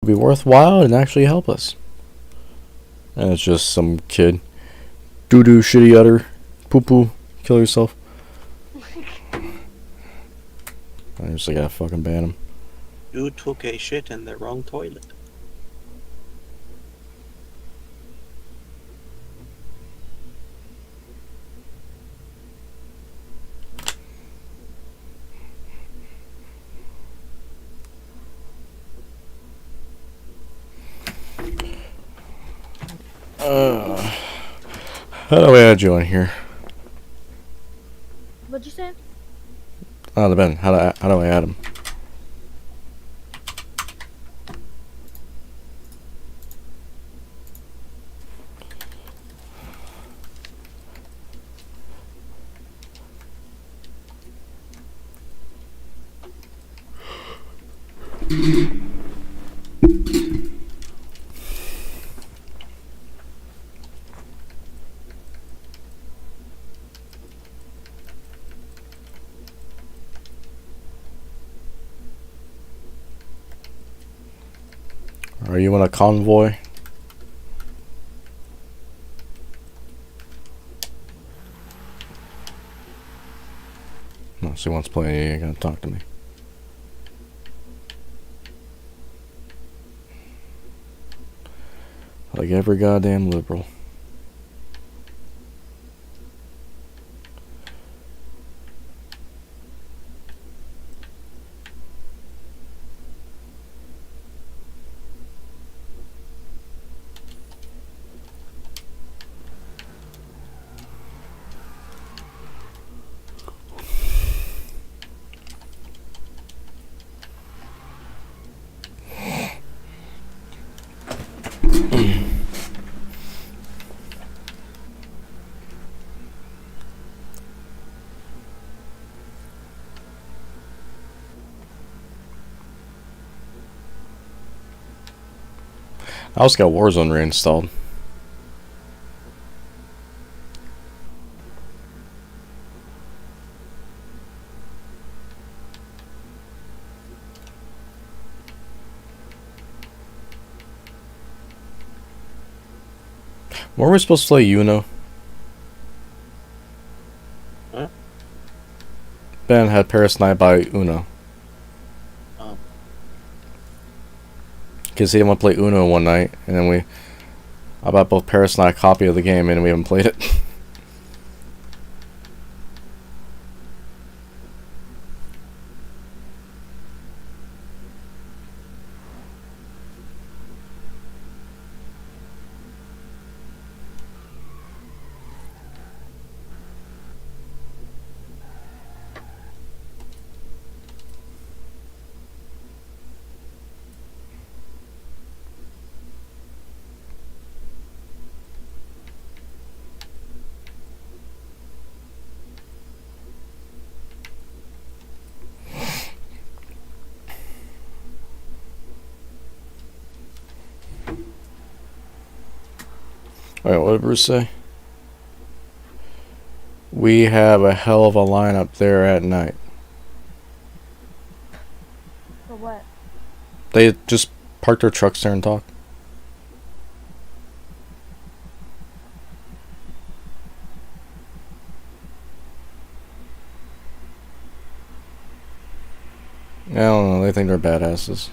be worthwhile and actually help us. And it's just some kid. Doo doo, shitty utter, poo poo, kill yourself. I just gotta fucking ban him. You took a shit in the wrong toilet. How do I add you on here? What'd you say? Oh, the Ben. How do I add him? Are you in a convoy? No, she wants to play. You ain't gonna talk to me. Like every goddamn liberal. I also got Warzone reinstalled. Where are we supposed to play Uno? Huh? Ben had Paris and I buy Uno. Oh. Because he didn't want to play Uno one night, and then I bought both Paris and I a copy of the game, and we haven't played it. Alright, what did Bruce say? We have a hell of a lineup there at night. For what? They just parked their trucks there and talk. I don't know, they think they're badasses.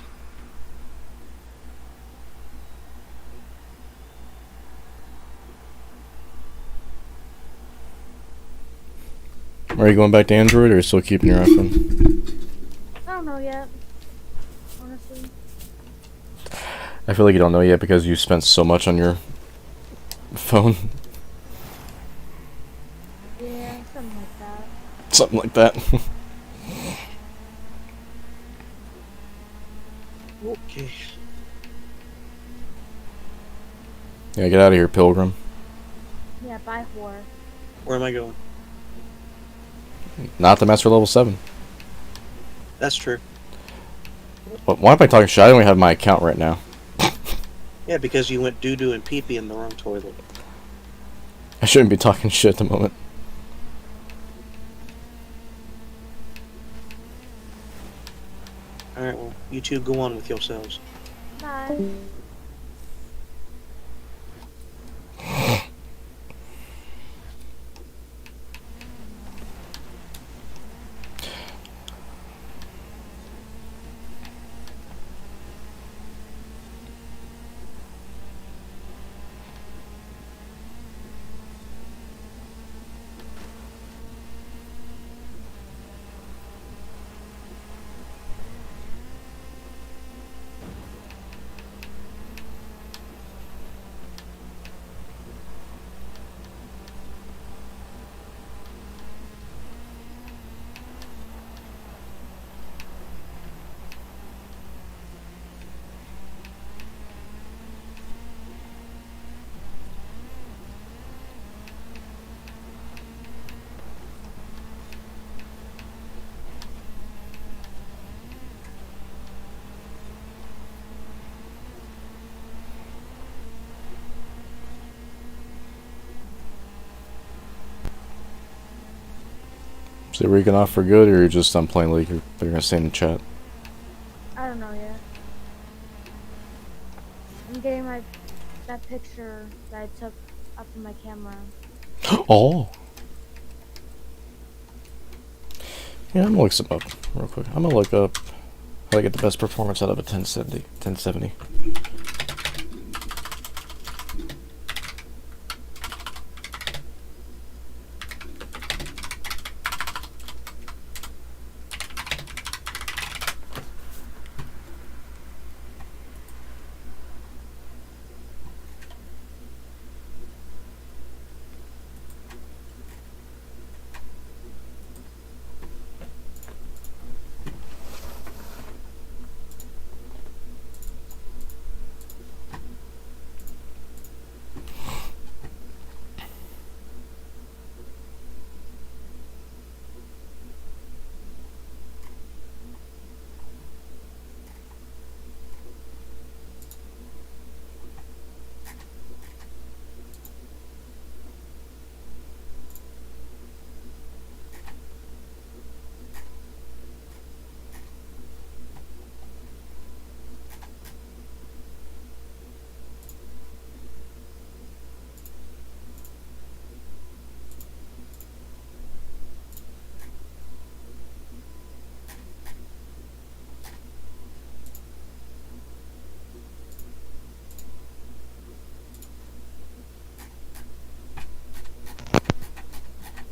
Are you going back to Android, or are you still keeping your iPhone? I don't know yet. Honestly. I feel like you don't know yet because you spent so much on your phone. Yeah, something like that. Something like that. Okay. Yeah, get out of here, Pilgrim. Yeah, bye whore. Where am I going? Not the Master Level 7. That's true. Why am I talking shit? I don't even have my account right now. Yeah, because you went doo-doo and pee-pee in the wrong toilet. I shouldn't be talking shit at the moment. Alright, well, you two go on with yourselves. Bye. Bye. So you're waking off for good, or you're just done playing League? They're gonna stay in the chat. I don't know yet. I'm getting that picture that I took up on my camera. Oh. Yeah, I'm gonna look some up real quick. I'm gonna look up how to get the best performance out of a 1070. 1070.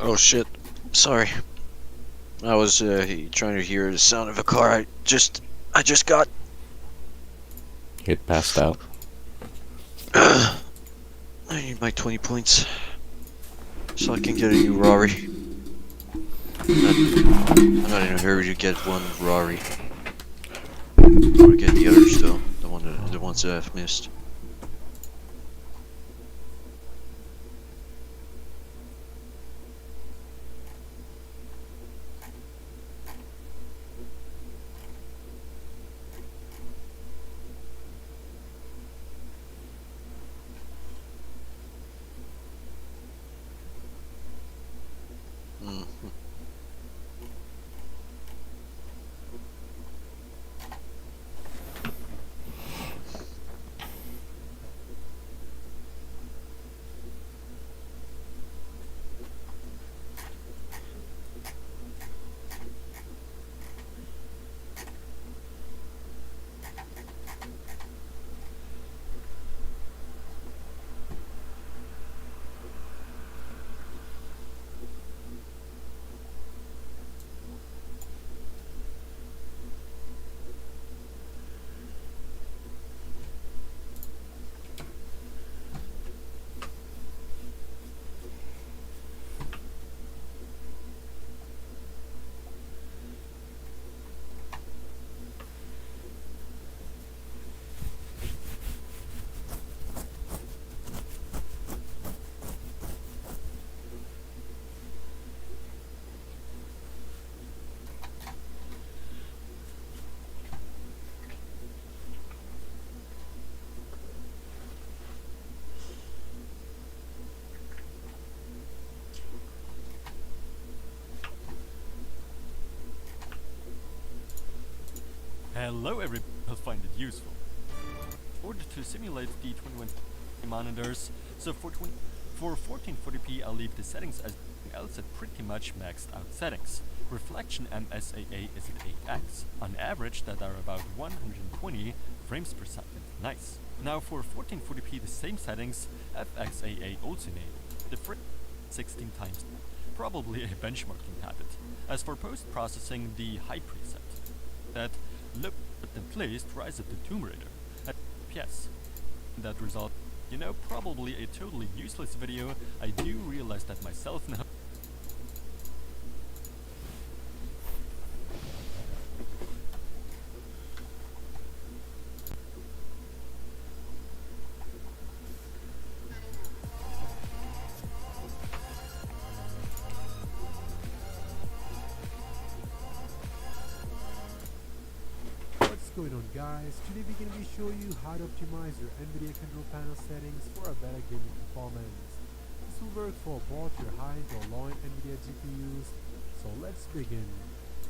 Oh shit. Sorry. I was trying to hear the sound of a car. I just got. Get passed out. I need my 20 points so I can get a new Rari. I'm not in a hurry to get one Rari. I want to get the others though. The ones that I've missed. Mhm. Hello everybody, I'll find it useful. to simulate the 21 monitors. So for 1440p, I'll leave the settings as else at pretty much maxed out settings. Reflection MSAA is at 8x. On average, that are about 120 frames per second. Nice. Now for 1440p, the same settings, FXAA also enabled. The frame 16 times. Probably a benchmarking habit. As for post-processing, the high preset. That low and placed Rise of the Tomb Raider at FPS. That result, you know, probably a totally useless video. I do realize that myself now. What's going on, guys? Today we're going to be showing you how to optimize your NVIDIA control panel settings for a better gaming performance. This will work for both your high-end or low-end NVIDIA GPUs, so let's begin.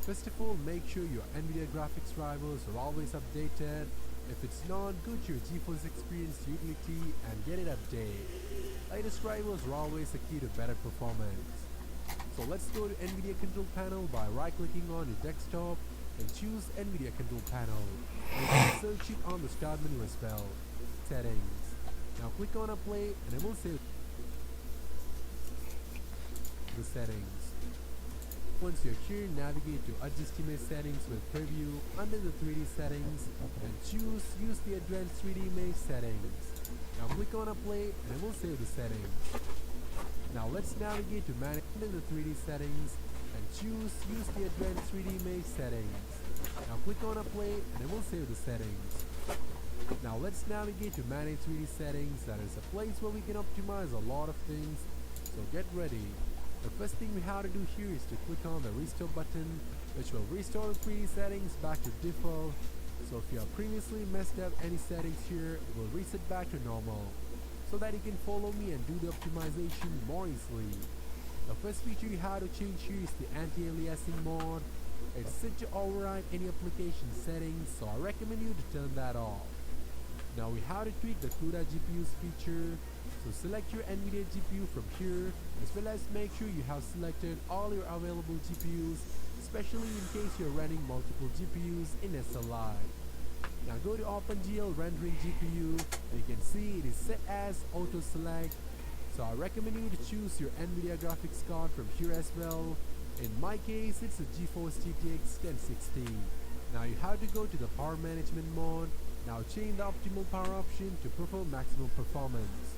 First of all, make sure your NVIDIA graphics drivers are always updated. If it's not, go to your GeForce Experience utility and get it updated. Latest drivers are always the key to better performance. So let's go to NVIDIA control panel by right-clicking on your desktop and choose NVIDIA control panel. And you can search it on the start menu as well. Settings. Now click on Apply and it will say the settings. Once you're here, navigate to Adjust Image Settings with Preview under the 3D settings and choose Use the Advanced 3D Image Settings. Now click on Apply and it will save the settings. Now let's navigate to Manage under the 3D settings and choose Use the Advanced 3D Image Settings. Now click on Apply and it will save the settings. Now let's navigate to Manage 3D Settings. That is a place where we can optimize a lot of things. So get ready. The first thing we have to do here is to click on the Restore button, which will restore the 3D settings back to default. So if you have previously messed up any settings here, it will reset back to normal, so that you can follow me and do the optimization more easily. The first feature you have to change here is the anti-aliasing mode. It's set to override any application settings, so I recommend you to turn that off. Now we have to tweak the CUDA GPUs feature, so select your NVIDIA GPU from here, as well as make sure you have selected all your available GPUs, especially in case you're running multiple GPUs in SLI. Now go to OpenGL Rendering GPU, and you can see it is set as Auto Select. So I recommend you to choose your NVIDIA graphics card from here as well. In my case, it's a GeForce GTX 1060. Now you have to go to the power management mode. Now change the optimal power option to perform maximum performance.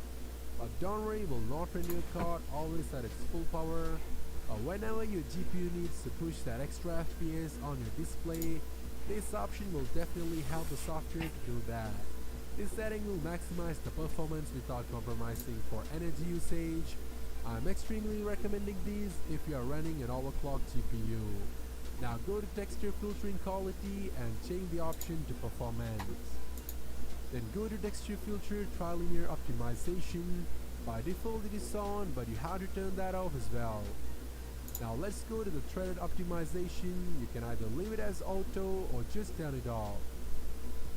But don't worry, it will not run your card always at its full power. Whenever your GPU needs to push that extra FPS on your display, this option will definitely help the software to do that. This setting will maximize the performance without compromising for energy usage. I'm extremely recommending these if you are running an overclocked GPU. Now go to texture filtering quality and change the option to performance. Then go to texture filter trilinear optimization. By default it is on, but you have to turn that off as well. Now let's go to the threaded optimization. You can either leave it as auto or just turn it off.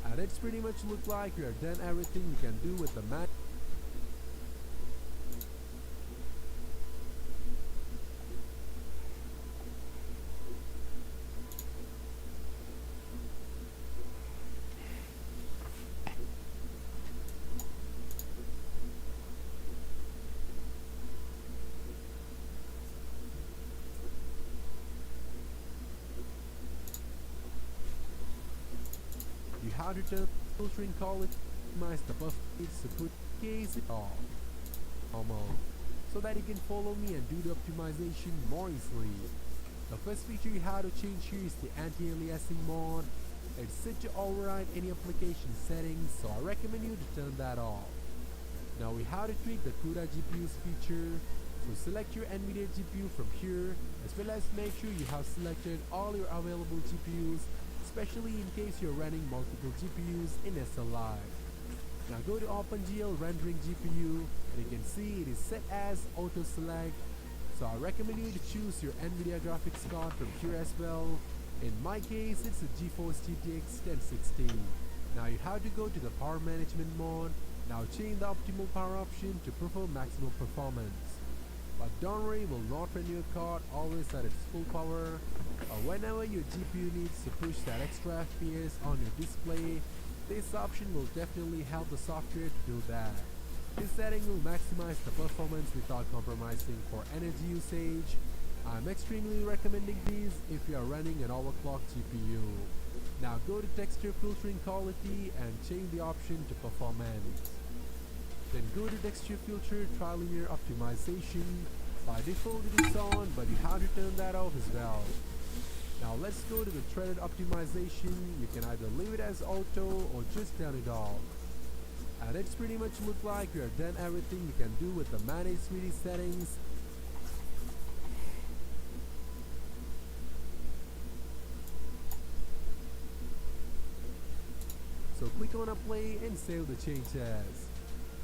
And it's pretty much look like you have done everything you can do with the Mac. You have to turn filtering quality, optimize the buff to put case it off normal, so that you can follow me and do the optimization more easily. The first feature you have to change here is the anti-aliasing mode. It's set to override any application settings, so I recommend you to turn that off. Now we have to tweak the CUDA GPUs feature, so select your NVIDIA GPU from here, as well as make sure you have selected all your available GPUs, especially in case you're running multiple GPUs in SLI. Now go to OpenGL Rendering GPU, and you can see it is set as Auto Select. So I recommend you to choose your NVIDIA graphics card from here as well. In my case, it's a GeForce GTX 1060. Now you have to go to the power management mode. Now change the optimal power option to prefer maximum performance. But don't worry, will not run your card always at its full power. Whenever your GPU needs to push that extra FPS on your display, this option will definitely help the software to do that. This setting will maximize the performance without compromising for energy usage. I'm extremely recommending these if you are running an overclocked GPU. Now go to texture filtering quality and change the option to performance. Then go to texture filter trilinear optimization. By default it is on, but you have to turn that off as well. Now let's go to the threaded optimization. You can either leave it as auto or just turn it off. And it's pretty much look like you have done everything you can do with the manage 3D settings. So click on apply and save the changes.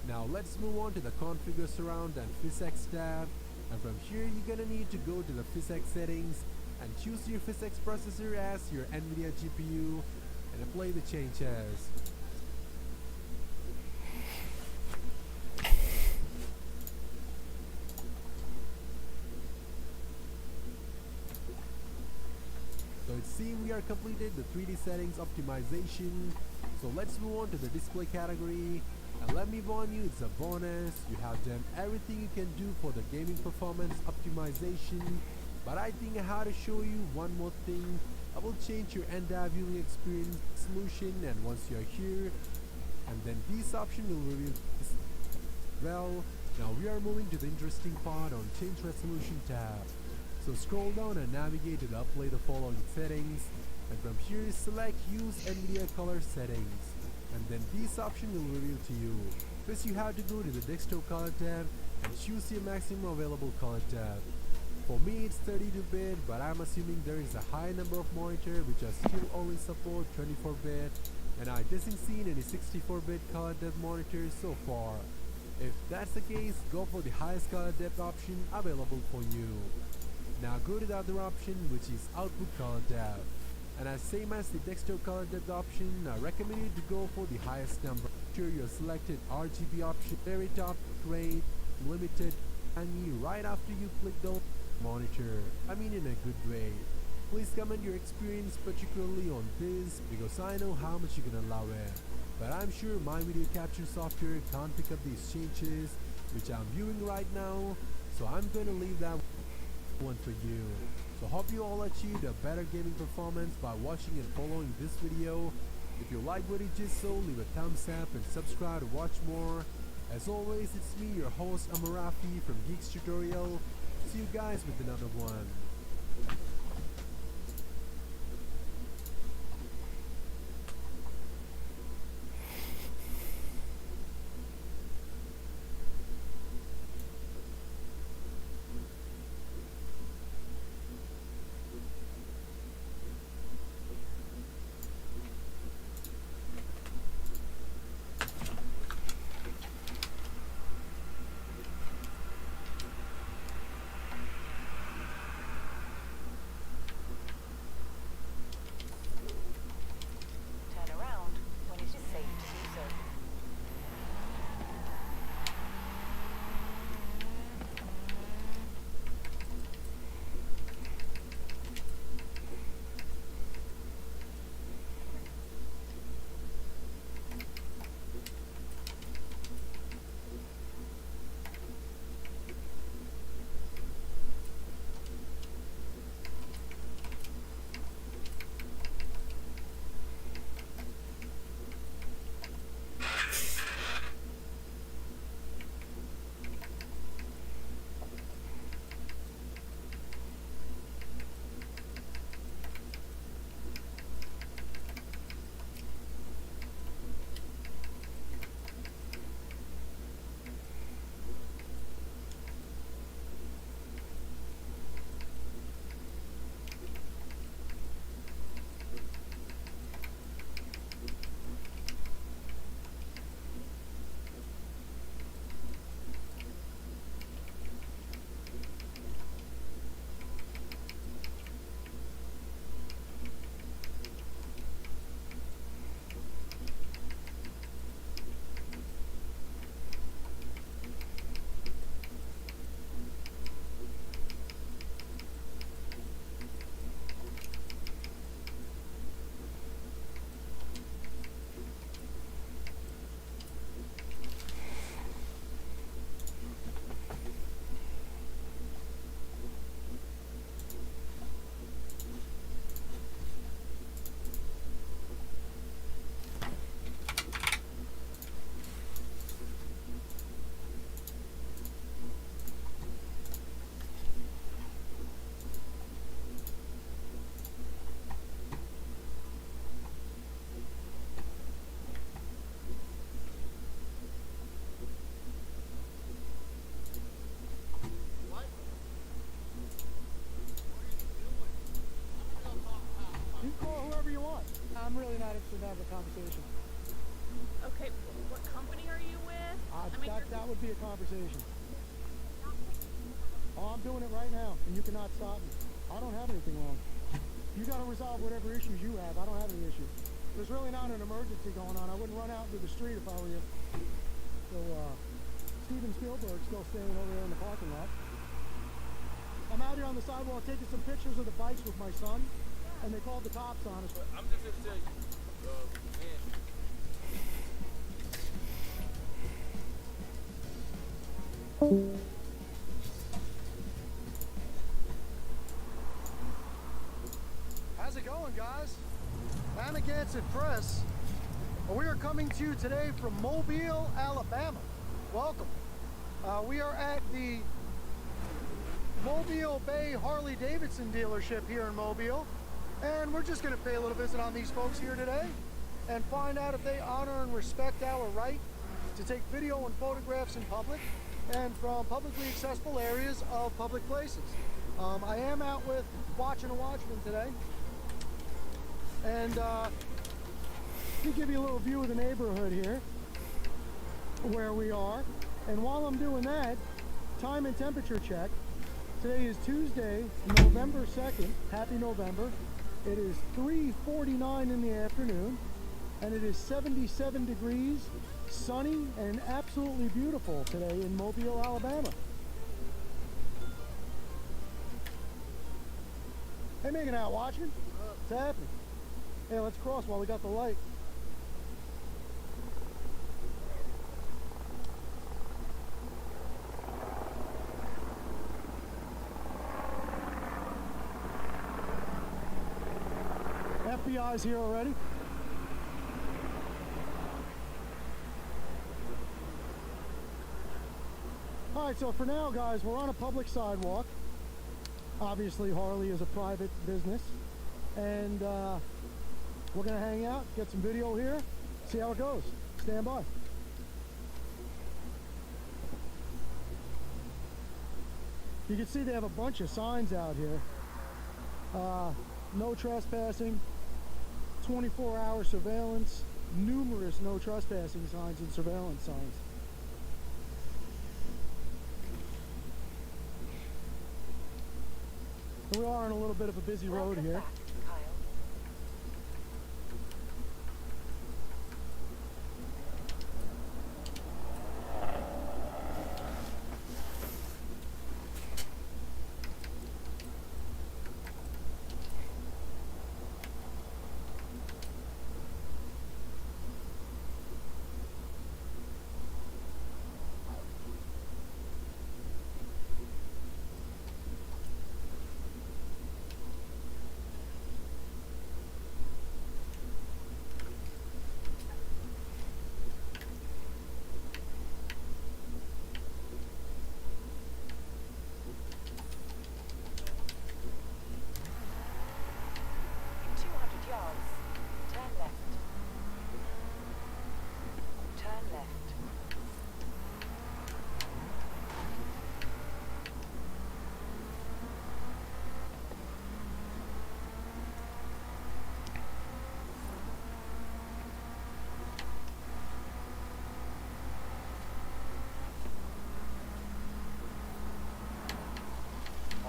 Now let's move on to the configure surround and PhysX tab, and from here you're gonna need to go to the PhysX settings and choose your PhysX processor as your NVIDIA GPU and apply the changes. So it seems we are completed the 3D settings optimization. So let's move on to the display category. And let me warn you, it's a bonus. You have done everything you can do for the gaming performance optimization. But I think I have to show you one more thing. I will change your entire viewing experience solution, and once you are here, and then this option will reveal this. Well, now we are moving to the interesting part on change resolution tab. So scroll down and navigate to the apply the following settings, and from here select use NVIDIA color settings, and then this option will reveal to you. First you have to go to the desktop color tab and choose your maximum available color tab. For me it's 32-bit, but I'm assuming there is a high number of monitors which are still only support 24-bit, and I doesn't see any 64-bit color depth monitors so far. If that's the case, go for the highest color depth option available for you. Now go to the other option, which is output color depth. And as same as the desktop color depth option, I recommend you to go for the highest number. Sure your selected RGB option, very top, great, limited, and right after you click the monitor. I mean in a good way. Please comment your experience particularly on this, because I know how much you can allow it. But I'm sure my video capture software can't pick up these changes which I'm viewing right now, so I'm going to leave that one for you. So hope you all achieved a better gaming performance by watching and following this video. If you like what you just saw, leave a thumbs up and subscribe to watch more. As always, it's me, your host Amarafi from Geeks Tutorial. See you guys with another one. really not interested in having a conversation. Okay, what company are you with? That would be a conversation. Oh, I'm doing it right now, and you cannot stop me. I don't have anything wrong. You got to resolve whatever issues you have. I don't have any issues. There's really not an emergency going on. I wouldn't run out into the street if I were you. So, Steven Spielberg's still staying over there in the parking lot. I'm out here on the sidewalk taking some pictures of the bikes with my son, and they called the cops on us. I'm just gonna tell you, man. How's it going, guys? Amagansett Press. We are coming to you today from Mobile, Alabama. Welcome. We are at the Mobile Bay Harley-Davidson dealership here in Mobile, and we're just going to pay a little visit on these folks here today and find out if they honor and respect our right to take video and photographs in public and from publicly accessible areas of public places. I am out with Watching a Watchman today, and to give you a little view of the neighborhood here where we are. And while I'm doing that, time and temperature check. Today is Tuesday, November 2nd. Happy November. It is 3:49 in the afternoon, and it is 77 degrees, sunny, and absolutely beautiful today in Mobile, Alabama. Hey, making out, Watchman? What's happening? Hey, let's cross while we got the light. FBI's here already. Alright, so for now, guys, we're on a public sidewalk. Obviously, Harley is a private business. And we're going to hang out, get some video here, see how it goes. Stand by. You can see they have a bunch of signs out here. No trespassing, 24-hour surveillance, numerous no trespassing signs and surveillance signs. We are on a little bit of a busy road here.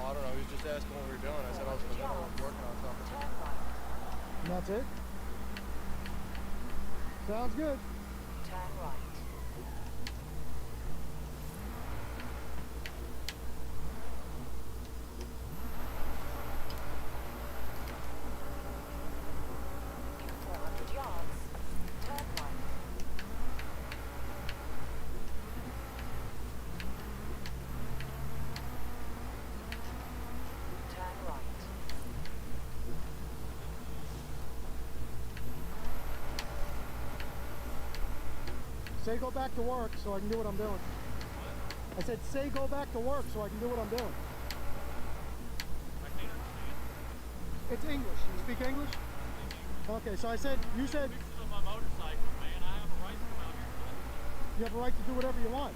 I don't know, he was just asking what we were doing. I said I was in the middle of working on something. And that's it? Sounds good. Turn right. In 400 yards, turn right. Turn right. Say go back to work so I can do what I'm doing. I said say go back to work so I can do what I'm doing. It's English. You speak English? Okay, so I said, you said... You have a right to do whatever you want.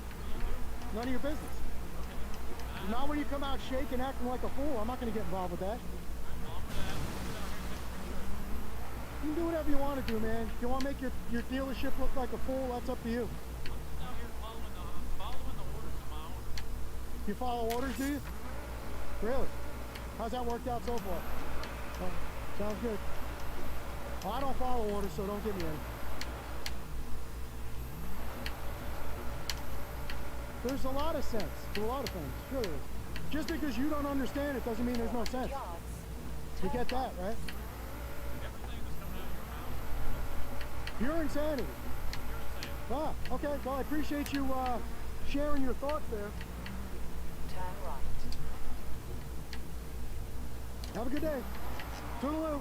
None of your business. Not when you come out shaking, acting like a fool. I'm not going to get involved with that. You can do whatever you want to do, man. If you want to make your dealership look like a fool, that's up to you. Out here following the orders of my owner. You follow orders, do you? Really? How's that worked out so far? Oh, sounds good. Well, I don't follow orders, so don't give me any. There's a lot of sense to a lot of things. Sure there is. Just because you don't understand it doesn't mean there's no sense. You get that, right? Everything that's coming out of your mouth. Pure insanity. Ah, okay. Well, I appreciate you sharing your thoughts there. Turn right. Have a good day. Toodaloo.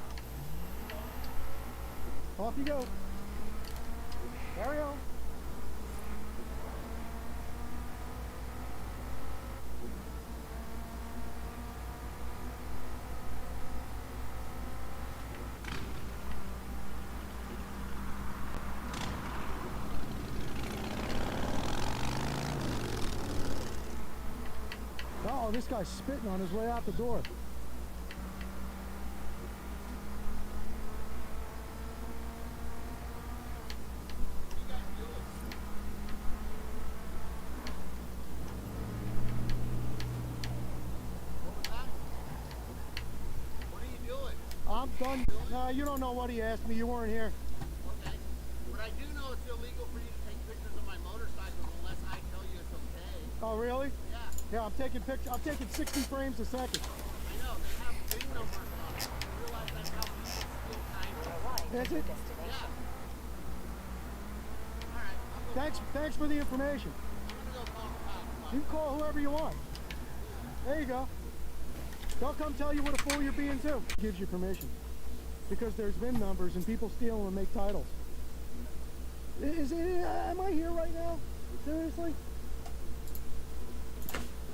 Off you go. Carry on. Oh, this guy's spitting on his way out the door. What are you doing? I'm done. Nah, you don't know what he asked me. You weren't here. Okay. But I do know it's illegal for you to take pictures of my motorcycle unless I tell you it's okay. Oh, really? Yeah, Yeah, I'm taking pictures. I'm taking 60 frames a second. I know. They have VIN numbers on it. You realize that's how people steal time? To the right Is to your it? destination. Alright, I'm Thanks for the information. gonna go call the cops. You can call whoever you want. There you go. They'll come tell you what a fool you're being too. Gives you permission. Because there's VIN numbers and people steal them and make titles. Am I here right now? Seriously?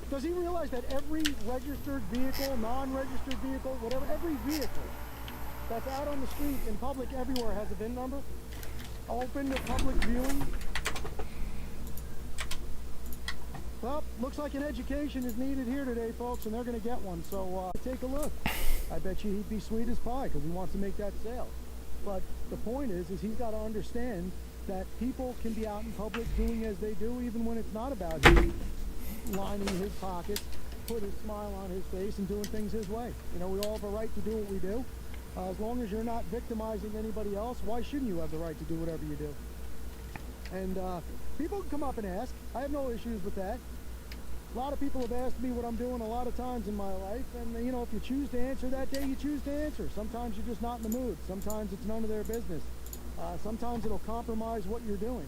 Does he realize that every registered vehicle, non-registered vehicle, whatever, every vehicle that's out on the street in public everywhere has a VIN number? Open to public viewing? Well, looks like an education is needed here today, folks, and they're going to get one. So take a look. I bet you he'd be sweet as pie because he wants to make that sale. But the point is he's got to understand that people can be out in public doing as they do, even when it's not about him lining his pockets, put a smile on his face, and doing things his way. You know, we all have a right to do what we do. As long as you're not victimizing anybody else, why shouldn't you have the right to do whatever you do? And people can come up and ask. I have no issues with that. A lot of people have asked me what I'm doing a lot of times in my life, and you know, if you choose to answer that day, you choose to answer. Sometimes you're just not in the mood. Sometimes it's none of their business. Sometimes it'll compromise what you're doing.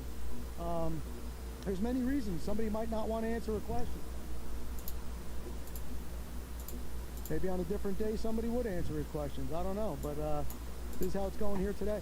There's many reasons somebody might not want to answer a question. Maybe on a different day somebody would answer his questions. I don't know, but this is how it's going here today.